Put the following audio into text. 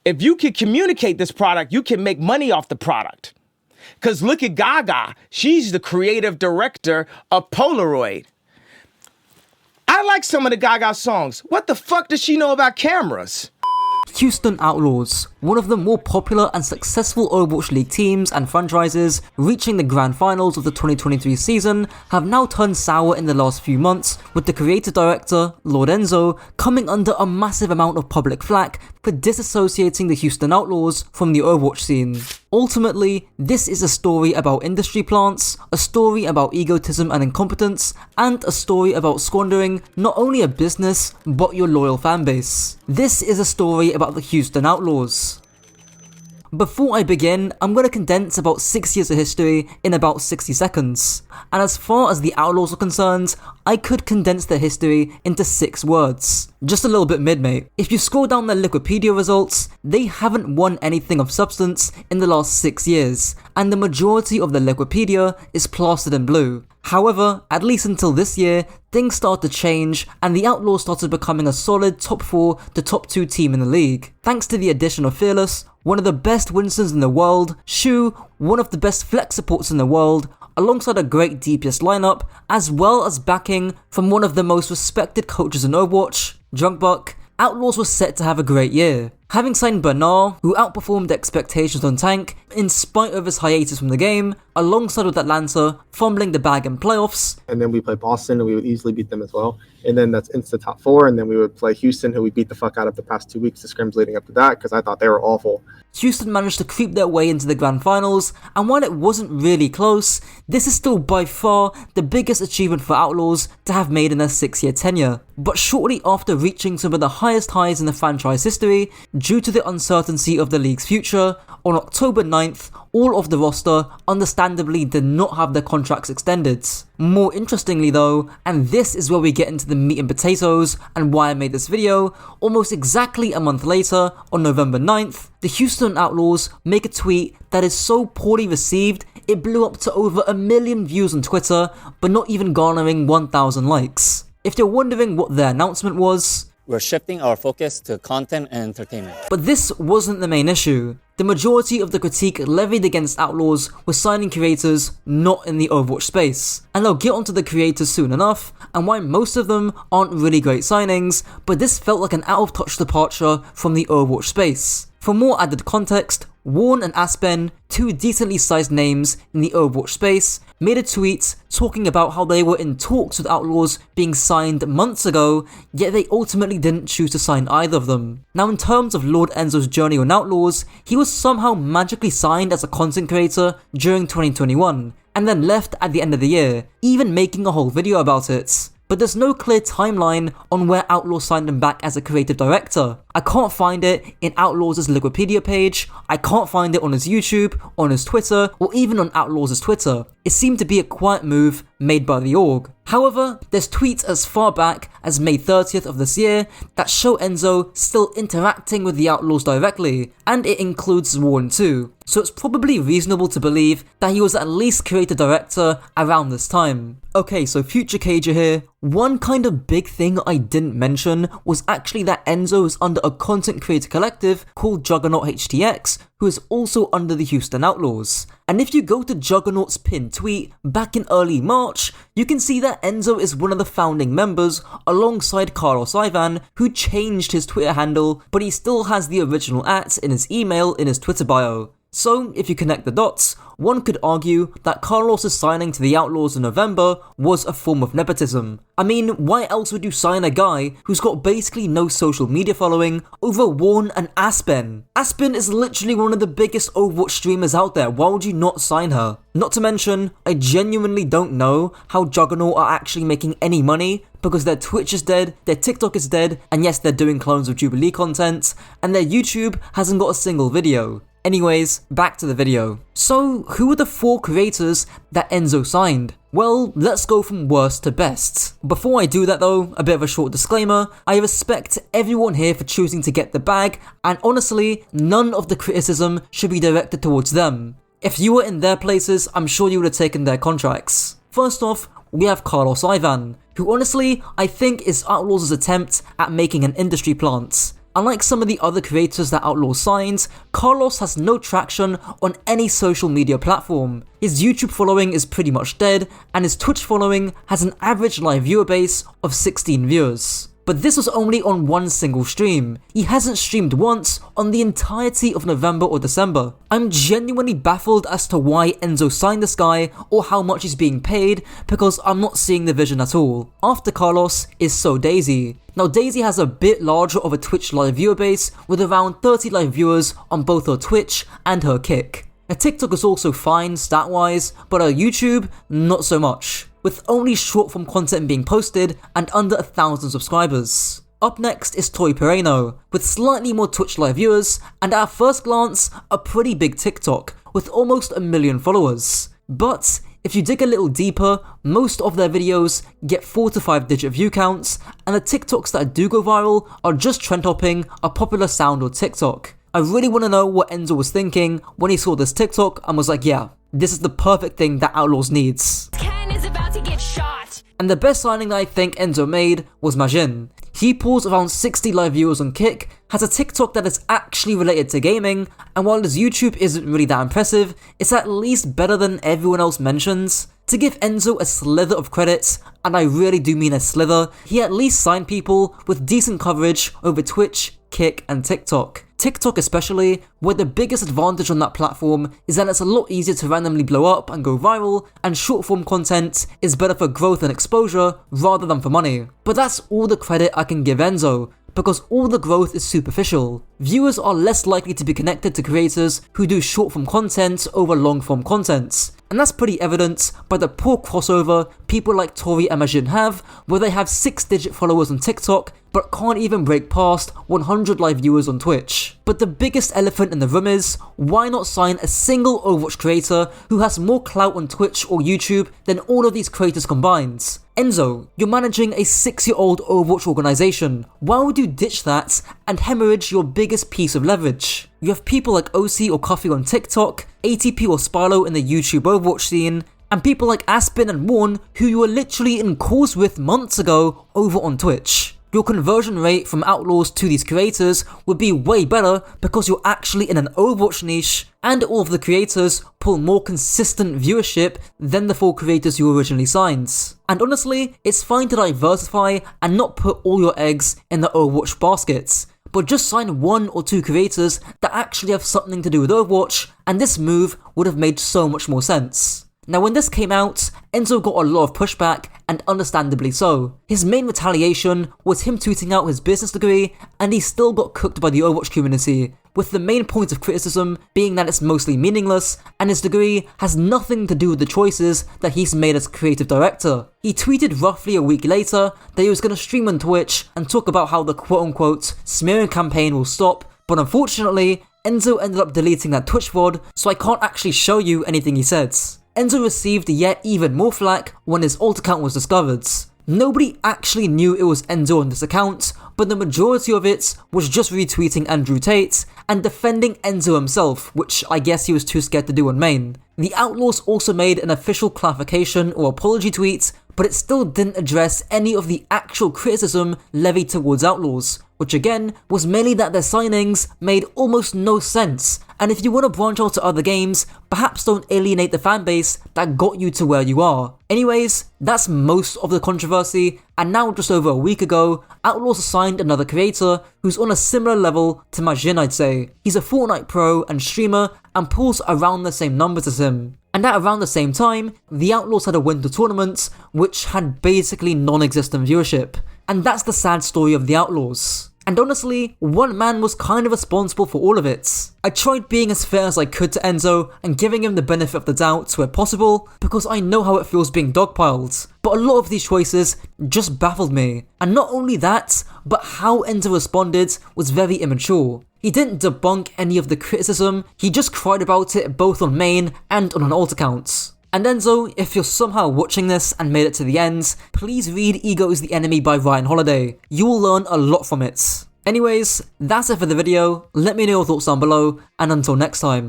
If you can communicate this product, you can make money off the product. Because look at Gaga. She's the creative director of Polaroid. I like some of the Gaga songs. What the fuck does she know about cameras? Houston Outlaws, one of the more popular and successful Overwatch League teams and franchises reaching the grand finals of the 2023 season, have now turned sour in the last few months, with the creative director, Lord Enzo, coming under a massive amount of public flack for disassociating the Houston Outlaws from the Overwatch scene. Ultimately, this is a story about industry plants, a story about egotism and incompetence, and a story about squandering not only a business, but your loyal fanbase. This is a story about the Houston Outlaws. Before I begin, I'm going to condense about 6 years of history in about 60 seconds. And as far as the Outlaws are concerned, I could condense their history into 6 words. Just a little bit mid-mate. If you scroll down their Wikipedia results, they haven't won anything of substance in the last 6 years, and the majority of their Wikipedia is plastered in blue. However, at least until this year, things started to change and the Outlaws started becoming a solid top 4 to top 2 team in the league. Thanks to the addition of Fearless, one of the best Winstons in the world, Shu, one of the best flex supports in the world, alongside a great DPS lineup, as well as backing from one of the most respected coaches in Overwatch, Drunkbuck, Outlaws was set to have a great year. Having signed Bernard, who outperformed expectations on tank in spite of his hiatus from the game, alongside with Atlanta fumbling the bag in playoffs. And then we play Boston and we would easily beat them as well. And then that's instant top 4. And then we would play Houston, who we beat the fuck out of the past 2 weeks, the scrims leading up to that, because I thought they were awful. Houston managed to creep their way into the grand finals, and while it wasn't really close, this is still by far the biggest achievement for Outlaws to have made in their 6-year tenure. But shortly after reaching some of the highest highs in the franchise history, due to the uncertainty of the league's future, on October 9th, all of the roster understandably did not have their contracts extended. More interestingly though, and this is where we get into the meat and potatoes and why I made this video, almost exactly a month later, on November 9th, the Houston Outlaws make a tweet that is so poorly received it blew up to over 1 million views on Twitter, but not even garnering 1,000 likes. If you're wondering what their announcement was, we're shifting our focus to content and entertainment. But this wasn't the main issue. The majority of the critique levied against Outlaws was signing creators not in the Overwatch space. And I'll get onto the creators soon enough, and why most of them aren't really great signings, but this felt like an out-of-touch departure from the Overwatch space. For more added context, Warren and Aspen, 2 decently sized names in the Overwatch space, made a tweet talking about how they were in talks with Outlaws being signed months ago, yet they ultimately didn't choose to sign either of them. Now in terms of Lord Enzo's journey on Outlaws, he was somehow magically signed as a content creator during 2021, and then left at the end of the year, even making a whole video about it. But there's no clear timeline on where Outlaws signed him back as a creative director. I can't find it in Outlaws' Wikipedia page, I can't find it on his YouTube, on his Twitter, or even on Outlaws' Twitter. It seemed to be a quiet move made by the org. However, there's tweets as far back as May 30th of this year that show Enzo still interacting with the Outlaws directly, and it includes Warren too, so it's probably reasonable to believe that he was at least creative director around this time. Okay, so future Kajor here. One kind of big thing I didn't mention was actually that Enzo is under a content creator collective called Juggernaut HTX, who is also under the Houston Outlaws. And if you go to Juggernaut's pinned tweet back in early March, you can see that Enzo is one of the founding members alongside Carlos Ivan, who changed his Twitter handle, but he still has the original @ in his email in his Twitter bio. So, if you connect the dots, one could argue that Carlos' signing to the Outlaws in November was a form of nepotism. I mean, why else would you sign a guy who's got basically no social media following over Warren and Aspen? Aspen is literally one of the biggest Overwatch streamers out there, why would you not sign her? Not to mention, I genuinely don't know how Juggernaut are actually making any money, because their Twitch is dead, their TikTok is dead, and yes, they're doing clones of Jubilee content, and their YouTube hasn't got a single video. Anyways, back to the video. So, who were the 4 creators that Enzo signed? Well, let's go from worst to best. Before I do that though, a bit of a short disclaimer, I respect everyone here for choosing to get the bag, and honestly, none of the criticism should be directed towards them. If you were in their places, I'm sure you would have taken their contracts. First off, we have Carlos Ivan, who honestly, I think is Outlaws' attempt at making an industry plant. Unlike some of the other creators that Outlaws signed, Carlos has no traction on any social media platform. His YouTube following is pretty much dead, and his Twitch following has an average live viewer base of 16 viewers. But this was only on one single stream. He hasn't streamed once on the entirety of November or December. I'm genuinely baffled as to why Enzo signed this guy or how much he's being paid, because I'm not seeing the vision at all. After Carlos is So Daisy. Now Daisy has a bit larger of a Twitch live viewer base with around 30 live viewers on both her Twitch and her Kick. Her TikTok is also fine stat-wise, but her YouTube, not so much, with only short-form content being posted and under 1,000 subscribers. Up next is Toy Pereno, with slightly more Twitch live viewers, and at first glance, a pretty big TikTok, with almost 1 million followers. But if you dig a little deeper, most of their videos get 4 to 5 digit view counts, and the TikToks that do go viral are just trend hopping a popular sound or TikTok. I really want to know what Enzo was thinking when he saw this TikTok and was like, yeah, this is the perfect thing that Outlaws needs. Ken is about to get shot. And the best signing that I think Enzo made was Majin. He pulls around 60 live viewers on Kick, has a TikTok that is actually related to gaming, and while his YouTube isn't really that impressive, it's at least better than everyone else mentions. To give Enzo a slither of credit, and I really do mean a slither, he at least signed people with decent coverage over Twitch, Kick, and TikTok. TikTok especially, where the biggest advantage on that platform is that it's a lot easier to randomly blow up and go viral, and short form content is better for growth and exposure rather than for money. But that's all the credit I can give Enzo, because all the growth is superficial. Viewers are less likely to be connected to creators who do short form content over long form content. And that's pretty evident by the poor crossover people like Tori and Majin have, where they have 6-digit followers on TikTok, but can't even break past 100 live viewers on Twitch. But the biggest elephant in the room is, why not sign a single Overwatch creator who has more clout on Twitch or YouTube than all of these creators combined? Enzo, you're managing a 6-year-old Overwatch organization. Why would you ditch that and hemorrhage your biggest piece of leverage? You have people like OC or Coffee on TikTok, ATP or Spilo in the YouTube Overwatch scene, and people like Aspen and Warren who you were literally in calls with months ago over on Twitch. Your conversion rate from Outlaws to these creators would be way better because you're actually in an Overwatch niche, and all of the creators pull more consistent viewership than the 4 creators you originally signed. And honestly, it's fine to diversify and not put all your eggs in the Overwatch basket, but just sign 1 or 2 creators that actually have something to do with Overwatch, and this move would have made so much more sense. Now when this came out, Enzo got a lot of pushback, and understandably so. His main retaliation was him tweeting out his business degree, and he still got cooked by the Overwatch community, with the main point of criticism being that it's mostly meaningless, and his degree has nothing to do with the choices that he's made as creative director. He tweeted roughly a week later that he was going to stream on Twitch and talk about how the quote-unquote smearing campaign will stop, but unfortunately, Enzo ended up deleting that Twitch VOD, so I can't actually show you anything he said. Enzo received yet even more flack when his alt account was discovered. Nobody actually knew it was Enzo on this account, but the majority of it was just retweeting Andrew Tate and defending Enzo himself, which I guess he was too scared to do on main. The Outlaws also made an official clarification or apology tweet, but it still didn't address any of the actual criticism levied towards Outlaws, which again was mainly that their signings made almost no sense, and if you want to branch out to other games, perhaps don't alienate the fanbase that got you to where you are. Anyways, that's most of the controversy, and now just over a week ago, Outlaws signed another creator who's on a similar level to Majin, I'd say. He's a Fortnite pro and streamer and pulls around the same numbers as him. And at around the same time, the Outlaws had a winter tournament which had basically non-existent viewership. And that's the sad story of the Outlaws. And honestly, one man was kind of responsible for all of it. I tried being as fair as I could to Enzo and giving him the benefit of the doubt where possible, because I know how it feels being dogpiled. But a lot of these choices just baffled me. And not only that, but how Enzo responded was very immature. He didn't debunk any of the criticism, he just cried about it both on main and on an alt account. And Enzo, if you're somehow watching this and made it to the end, please read Ego is the Enemy by Ryan Holiday. You will learn a lot from it. Anyways, that's it for the video. Let me know your thoughts down below, and until next time.